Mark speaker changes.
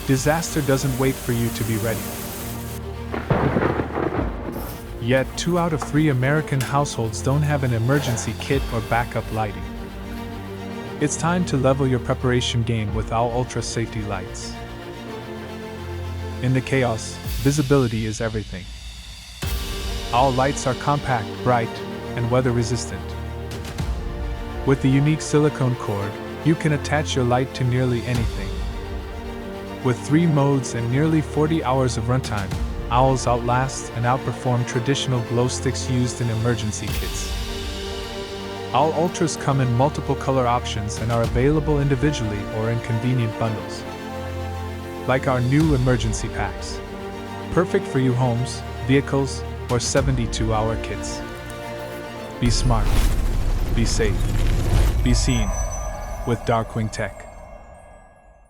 Speaker 1: Disaster doesn't wait for you to be ready. Yet, 2 out of 3 American households don't have an emergency kit or backup lighting. It's time to level your preparation game with our ultra safety lights. In the chaos, visibility is everything. Our lights are compact, bright, and weather resistant. With the unique silicone cord, you can attach your light to nearly anything. With 3 modes and nearly 40 hours of runtime, O.W.Ls outlast and outperform traditional glow sticks used in emergency kits. O.W.L Ultras come in multiple color options and are available individually or in convenient bundles. Like our new emergency packs. Perfect for you homes, vehicles, or 72-hour kits. Be smart. Be safe. Be seen. With Darkwing Tech.